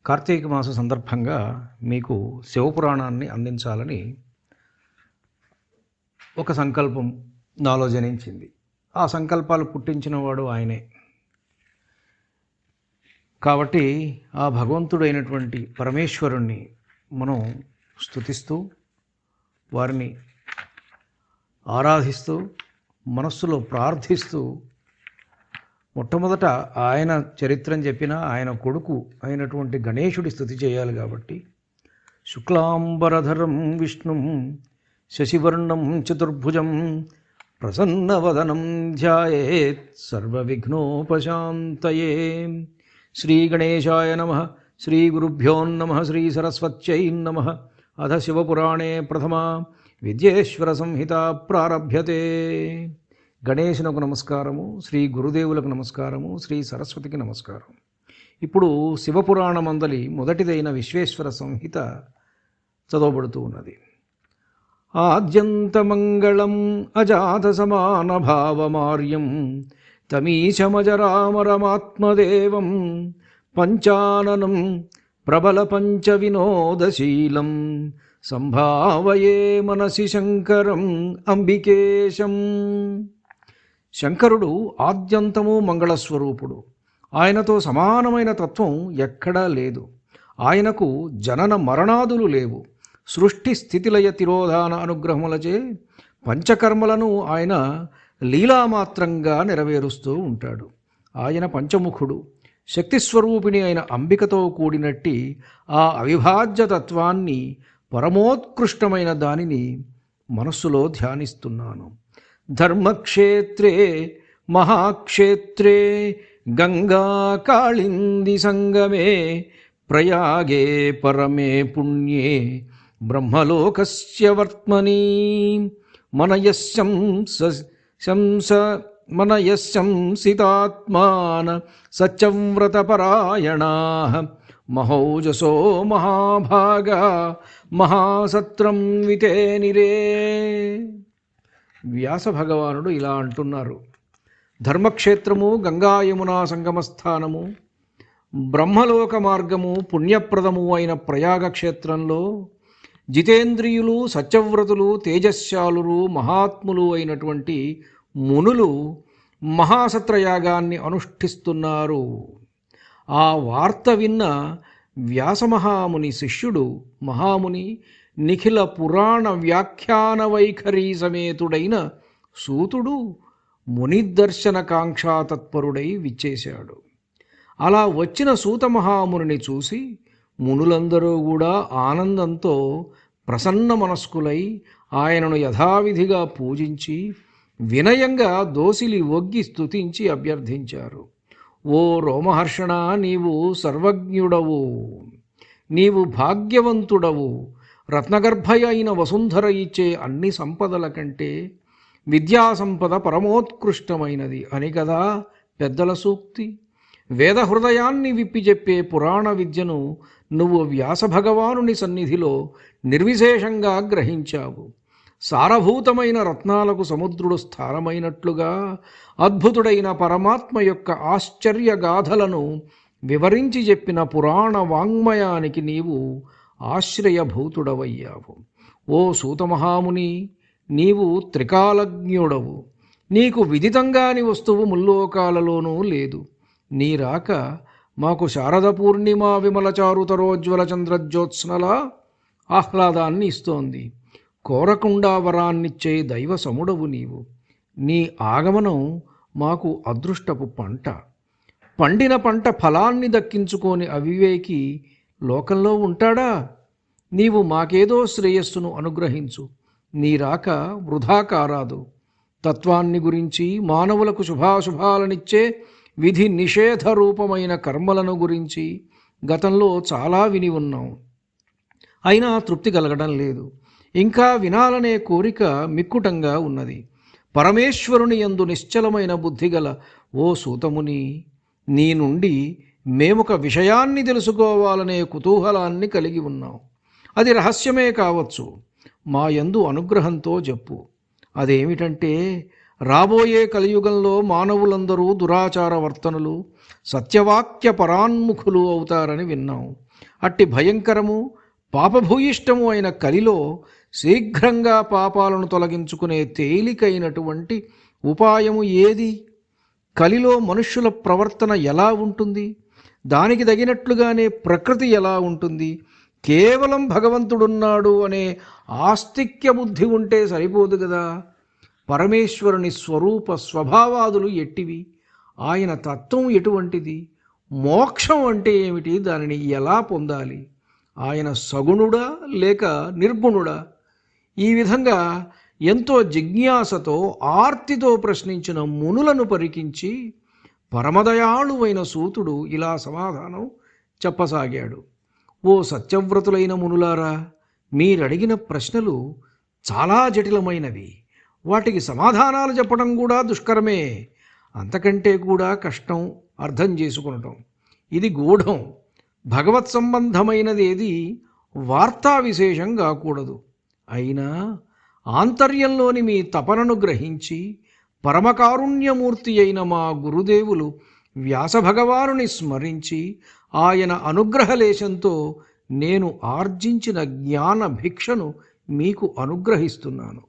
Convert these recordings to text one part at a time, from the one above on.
కార్తీక మాస సందర్భంగా మీకు శివపురాణాన్ని అందించాలని ఒక సంకల్పం నాలో జనించింది. ఆ సంకల్పాలు పుట్టించినవాడు ఆయనే. కాబట్టి ఆ భగవంతుడైనటువంటి పరమేశ్వరుణ్ణి మనం స్తుతిస్తూ, వారిని ఆరాధిస్తూ, మనస్సులో ప్రార్థిస్తూ, మొట్టమొదట ఆయన చరిత్రను చెప్పిన ఆయన కొడుకు అయినటువంటి గణేశుడి స్తుతి చేయాలి. కాబట్టి శుక్లాంబరధరం విష్ణుం శశివర్ణం చతుర్భుజం ప్రసన్నవదనం ధ్యాయేత్ సర్వవిఘ్నోపశాంతయే. శ్రీగణేశాయ నమః. శ్రీగురుభ్యో నమః. శ్రీసరస్వత్యై నమః. అథ శివపురాణే ప్రథమా విద్యేశ్వర సంహిత ప్రారభ్యతే. గణేశునకు నమస్కారము, శ్రీ గురుదేవులకు నమస్కారము, శ్రీ సరస్వతికి నమస్కారం. ఇప్పుడు శివపురాణమందలి మొదటిదైన విశ్వేశ్వర సంహిత చదవబడుతూ ఉన్నది. ఆద్యంతమంగళం అజాత సమాన భావమార్యం తమీశమజరామరమాత్మదేవం పంచాననం ప్రబల పంచ వినోదశీలం సంభావయే మనసి శంకరం అంబికేశం. శంకరుడు ఆద్యంతము మంగళస్వరూపుడు. ఆయనతో సమానమైన తత్వం ఎక్కడా లేదు. ఆయనకు జనన మరణాదులు లేవు. సృష్టి స్థితిలయ తిరోధాన అనుగ్రహములచే పంచకర్మలను ఆయన లీలామాత్రంగా నెరవేరుస్తూ ఉంటాడు. ఆయన పంచముఖుడు. శక్తిస్వరూపిణి అయిన అంబికతో కూడినట్టి ఆ అవిభాజ్య తత్వాన్ని, పరమోత్కృష్టమైన దానిని మనస్సులో ధ్యానిస్తున్నాను. ధర్మక్షేత్రే మహాక్షేత్రే గంగా కాళింది సంగమే ప్రయాగే పరమే పుణ్యే బ్రహ్మలోకస్య వర్త్మని మనయశంసితాత్మాన సత్యవ్రతపరాయణాః మహౌజసో మహాభాగా మహాసత్రం వితేనిరే. వ్యాస భగవానుడు ఇలా అంటున్నారు. ధర్మక్షేత్రము, గంగా యమునా సంగమస్థానము, బ్రహ్మలోక మార్గము, పుణ్యప్రదము అయిన ప్రయాగ క్షేత్రంలో జితేంద్రియులు, సత్యవ్రతులు, తేజశ్శాలురు, మహాత్ములు అయినటువంటి మునులు మహాసత్రయాగాన్ని అనుష్ఠిస్తున్నారు. ఆ వార్త విన్న వ్యాసమహాముని శిష్యుడు మహాముని నిఖిల పురాణ వ్యాఖ్యాన వైఖరీ సమేతుడైన సూతుడు మునిదర్శన కాంక్షాతత్పరుడై విచ్చేశాడు. అలా వచ్చిన సూత మహామునిని చూసి మునులందరూ కూడా ఆనందంతో ప్రసన్న మనస్కులై ఆయనను యథావిధిగా పూజించి వినయంగా దోసిలి ఒగ్గి స్తుతించి అభ్యర్థించారు. ఓ రోమహర్షణ, నీవు సర్వజ్ఞుడవు, నీవు భాగ్యవంతుడవు. రత్నగర్భ అయిన వసుంధర ఇచ్చే అన్ని సంపదల కంటే విద్యాసంపద పరమోత్కృష్టమైనది అని కదా పెద్దల సూక్తి. వేద హృదయాన్ని విప్పి చెప్పే పురాణ విద్యను నువ్వు వ్యాసభగవానుని సన్నిధిలో నిర్విశేషంగా గ్రహించావు. సారభూతమైన రత్నాలకు సముద్రుడు స్థానమైనట్లుగా అద్భుతుడైన పరమాత్మ యొక్క ఆశ్చర్య గాథలను వివరించి చెప్పిన పురాణ వాంగ్మయానికి నీవు ఆశ్రయభూతుడవయ్యావు. ఓ సూతమహాముని, నీవు త్రికాలజ్ఞుడవు. నీకు విదితంగాని వస్తువు ముల్లోకాలలోనూ లేదు. నీ రాక మాకు శారద పూర్ణిమ విమల చారుతరోజ్వల చంద్రజ్యోత్స్నల ఆహ్లాదాన్ని ఇస్తోంది. కోరకుండా వరాన్నిచ్చే దైవ సముడవు నీవు. నీ ఆగమనం మాకు అదృష్టపు పంట. పండిన పంట ఫలాన్ని దక్కించుకోని అవివేకి లోకంలో ఉంటాడా? నీవు మాకేదో శ్రేయస్సును అనుగ్రహించు. నీ రాక వృధా కారాదు. తత్వాన్ని గురించి, మానవులకు శుభాశుభాలనిచ్చే విధి నిషేధ రూపమైన కర్మలను గురించి గతంలో చాలా విని ఉన్నాం. అయినా తృప్తి కలగడం లేదు. ఇంకా వినాలనే కోరిక మిక్కుటంగా ఉన్నది. పరమేశ్వరుని యందు నిశ్చలమైన బుద్ధిగల ఓ సూతముని, నీ నుండి మేమొక విషయాన్ని తెలుసుకోవాలనే కుతూహలాన్ని కలిగి ఉన్నాం. అది రహస్యమే కావచ్చు. మా యందు అనుగ్రహంతో చెప్పు. అదేమిటంటే, రాబోయే కలియుగంలో మానవులందరూ దురాచార వర్తనులు, సత్యవాక్య పరాన్ముఖులు అవుతారని విన్నాం. అట్టి భయంకరము పాపభూయిష్టము అయిన కలిలో శీఘ్రంగా పాపాలను తొలగించుకునే తేలికైనటువంటి ఉపాయము ఏది? కలిలో మనుష్యుల ప్రవర్తన ఎలా ఉంటుంది? దానికి తగినట్లుగానే ప్రకృతి ఎలా ఉంటుంది? కేవలం భగవంతుడున్నాడు అనే ఆస్తిక్య బుద్ధి ఉంటే సరిపోదు కదా. పరమేశ్వరుని స్వరూప స్వభావాదులు ఎట్టివి? ఆయన తత్వం ఎటువంటిది? మోక్షం అంటే ఏమిటి? దానిని ఎలా పొందాలి? ఆయన సగుణుడా లేక నిర్గుణుడా? ఈ విధంగా ఎంతో జిజ్ఞాసతో ఆర్తితో ప్రశ్నించిన మునులను పరికించి పరమదయాళువైన సూతుడు ఇలా సమాధానం చెప్పసాగాడు. ఓ సత్యవ్రతులైన మునులారా, మీరడిగిన ప్రశ్నలు చాలా జటిలమైనవి. వాటికి సమాధానాలు చెప్పడం కూడా దుష్కరమే. అంతకంటే కూడా కష్టం అర్థం చేసుకునటం. ఇది గూఢం. భగవత్ సంబంధమైనది ఏది వార్తా విశేషం కాకూడదు. అయినా ఆంతర్యంలోని మీ తపనను గ్రహించి పరమకారుణ్యమూర్తి అయిన మా గురుదేవులు వ్యాసభగవానుని స్మరించి ఆయన అనుగ్రహలేశంతో నేను ఆర్జించిన జ్ఞాన భిక్షను మీకు అనుగ్రహిస్తున్నాను.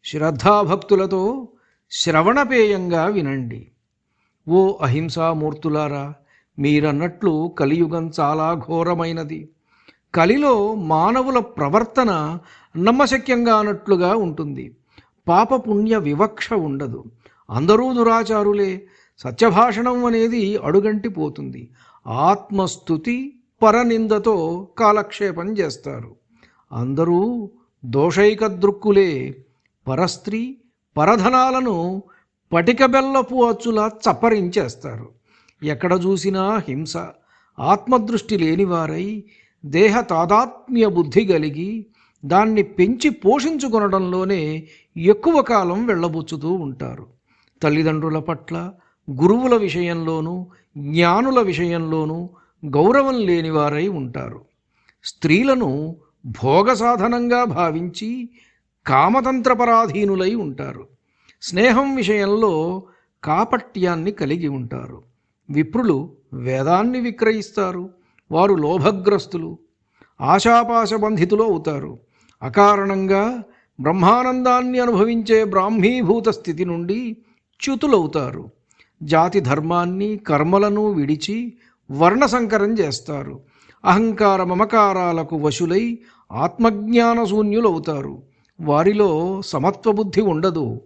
శ్రద్ధాభక్తులతో శ్రవణపేయంగా వినండి. ఓ అహింసామూర్తులారా, మీరన్నట్లు కలియుగం చాలా ఘోరమైనది. కలిలో మానవుల ప్రవర్తన నమ్మశక్యంగా అన్నట్లుగా ఉంటుంది. పాపపుణ్య వివక్ష ఉండదు. అందరూ దురాచారులే. సత్యభాషణం అనేది అడుగంటిపోతుంది. ఆత్మస్థుతి పరనిందతో కాలక్షేపం చేస్తారు. అందరూ దోషైక దృక్కులే. పరస్త్రీ పరధనాలను పటికబెల్లపు అచ్చులా చప్పరించేస్తారు. ఎక్కడ చూసినా హింస. ఆత్మదృష్టి లేనివారై దేహ తాదాత్మ్య బుద్ధి కలిగి దాన్ని పెంచి పోషించుకొనడంలోనే ఎక్కువ కాలం వెళ్ళబుచ్చుతూ ఉంటారు. తల్లిదండ్రుల పట్ల, గురువుల విషయంలోనూ, జ్ఞానుల విషయంలోనూ గౌరవం లేనివారై ఉంటారు. స్త్రీలను భోగ సాధనంగా భావించి కామతంత్రపరాధీనులై ఉంటారు. స్నేహం విషయంలో కాపట్యాన్ని కలిగి ఉంటారు. విప్రులు వేదాన్ని విక్రయిస్తారు. వారు లోభగ్రస్తులు, ఆశాపాశబంధితులు అవుతారు. అకారణంగా బ్రహ్మానందాన్ని అనుభవించే బ్రాహ్మీభూత స్థితి నుండి చ్యుతులవుతారు. జాతి ధర్మాన్ని, కర్మలను విడిచి వర్ణసంకరం చేస్తారు. అహంకార మమకారాలకు వశులై ఆత్మజ్ఞాన శూన్యులవుతారు. వారిలో సమత్వబుద్ధి ఉండదు.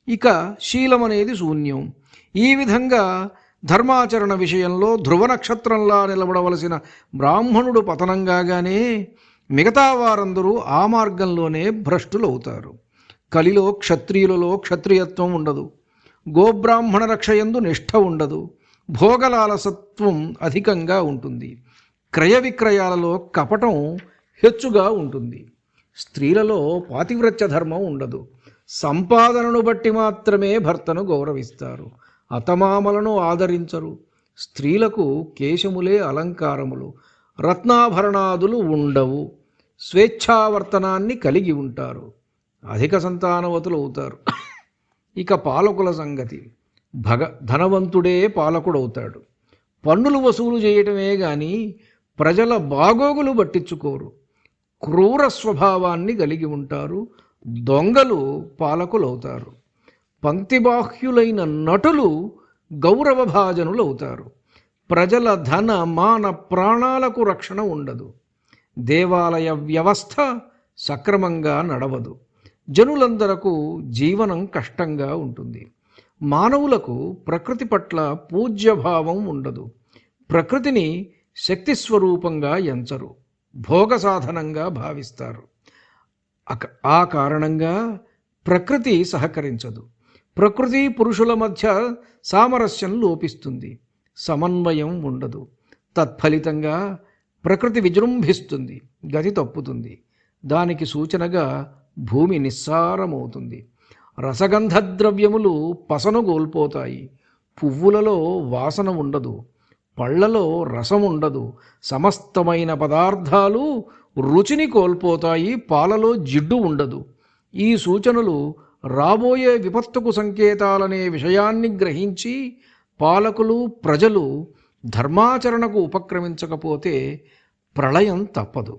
ఇక శీలమనేది శూన్యం. ఈ విధంగా ధర్మాచరణ విషయంలో ధ్రువ నక్షత్రంలా నిలబడవలసిన బ్రాహ్మణుడు పతనంగానే మిగతా వారందరూ ఆ మార్గంలోనే భ్రష్టులవుతారు. కలిలో క్షత్రియులలో క్షత్రియత్వం ఉండదు. గోబ్రాహ్మణ రక్షయందు నిష్ఠ ఉండదు. భోగలాలసత్వం అధికంగా ఉంటుంది. క్రయ విక్రయాలలో కపటం హెచ్చుగా ఉంటుంది. స్త్రీలలో పాతివ్రత్య ధర్మం ఉండదు. సంపాదనను బట్టి మాత్రమే భర్తను గౌరవిస్తారు. అతమామలను ఆదరించరు. స్త్రీలకు కేశములే అలంకారములు, రత్నాభరణాదులు ఉండవు. స్వేచ్ఛావర్తనాన్ని కలిగి ఉంటారు. అధిక సంతానవతులు అవుతారు. ఇక పాలకుల సంగతి. ధనవంతుడే పాలకుడవుతాడు. పన్నులు వసూలు చేయటమే గాని ప్రజల బాగోగులు పట్టించుకోరు. క్రూర స్వభావాన్ని కలిగి ఉంటారు. దొంగలు పాలకులవుతారు. పంక్తిబాహ్యులైన నటులు గౌరవభాజనులవుతారు. ప్రజల ధన మాన ప్రాణాలకు రక్షణ ఉండదు. దేవాలయ వ్యవస్థ సక్రమంగా నడవదు. జనులందరకు జీవనం కష్టంగా ఉంటుంది. మానవులకు ప్రకృతి పట్ల పూజ్యభావం ఉండదు. ప్రకృతిని శక్తి స్వరూపంగా ఎంచరు. భోగ సాధనంగా భావిస్తారు. ఆ కారణంగా ప్రకృతి సహకరించదు. ప్రకృతి పురుషుల మధ్య సామరస్యం లోపిస్తుంది. సమన్వయం ఉండదు. తత్ఫలితంగా ప్రకృతి విజృంభిస్తుంది, గతి తప్పుతుంది. దానికి సూచనగా భూమి నిస్సారమవుతుంది. రసగంధ ద్రవ్యములు పసను కోల్పోతాయి. పువ్వులలో వాసన ఉండదు. పళ్లలో రసం ఉండదు. సమస్తమైన పదార్థాలు రుచిని కోల్పోతాయి. పాలలో జిడ్డు ఉండదు. ఈ సూచనలు రాబోయే విపత్తుకు సంకేతాలనే విషయాన్ని గ్రహించి పాలకులు ప్రజలు ధర్మాచరణకు ఉపక్రమించకపోతే ప్రళయం తప్పదు.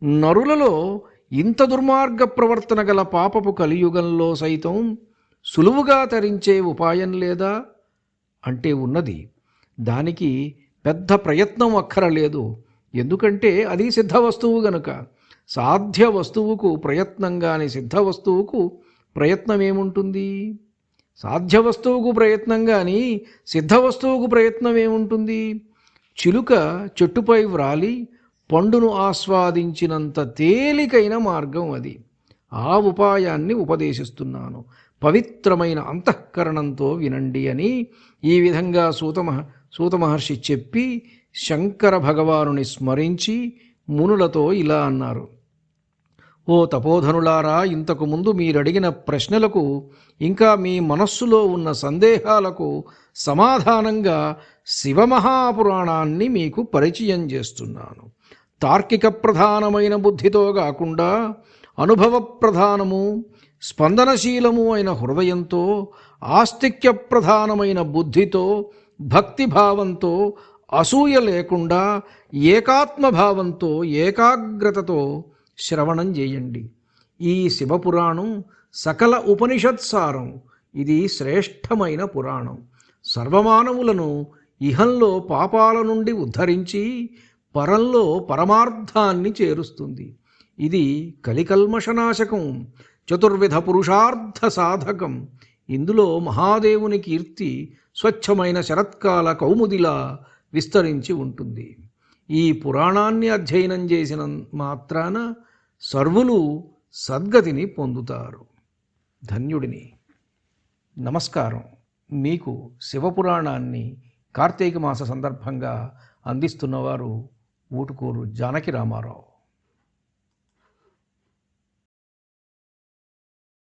నరులలో ఇంత దుర్మార్గ ప్రవర్తన గల పాపపు కలియుగంలో సైతం సులువుగా తరించే ఉపాయం లేదా అంటే ఉన్నది. దానికి పెద్ద ప్రయత్నం అక్కరలేదు. ఎందుకంటే అది సిద్ధ వస్తువు గనుక. సాధ్య వస్తువుకు ప్రయత్నం కాని సిద్ధ వస్తువుకు ప్రయత్నం ఏముంటుంది? సాధ్య వస్తువుకు ప్రయత్నం కానీ సిద్ధ వస్తువుకు ప్రయత్నం ఏముంటుంది? చిలుక చెట్టుపై వ్రాలి పండును ఆస్వాదించినంత తేలికైన మార్గం అది. ఆ ఉపాయాన్ని ఉపదేశిస్తున్నాను, పవిత్రమైన అంతఃకరణంతో వినండి అని ఈ విధంగా సూత మహర్షి చెప్పి శంకర భగవానుని స్మరించి మునులతో ఇలా అన్నారు. ఓ తపోధనులారా, ఇంతకు ముందు మీరడిగిన ప్రశ్నలకు ఇంకా మీ మనస్సులో ఉన్న సందేహాలకు సమాధానంగా శివమహాపురాణాన్ని మీకు పరిచయం చేస్తున్నాను. తార్కిక ప్రధానమైన బుద్ధితో కాకుండా అనుభవ ప్రధానము, స్పందనశీలము అయిన హృదయంతో, ఆస్తిక్య ప్రధానమైన బుద్ధితో, భక్తిభావంతో, అసూయ లేకుండా ఏకాత్మభావంతో, ఏకాగ్రతతో శ్రవణం చేయండి. ఈ శివపురాణం సకల ఉపనిషత్సారం. ఇది శ్రేష్టమైన పురాణం. సర్వమానవులను ఇహంలో పాపాల నుండి ఉద్ధరించి పరంలో పరమార్థాన్ని చేరుస్తుంది. ఇది కలికల్మషనాశకం, చతుర్విధ పురుషార్థ సాధకం. ఇందులో మహాదేవుని కీర్తి స్వచ్ఛమైన శరత్కాల కౌముదిలా విస్తరించి ఉంటుంది. ఈ పురాణాన్ని అధ్యయనం చేసిన మాత్రాన సర్వులు సద్గతిని పొందుతారు. ధన్యుడిని. నమస్కారం. మీకు శివపురాణాన్ని కార్తీక మాస సందర్భంగా అందిస్తున్నవారు ఊటుకూరు జానకి రామారావు.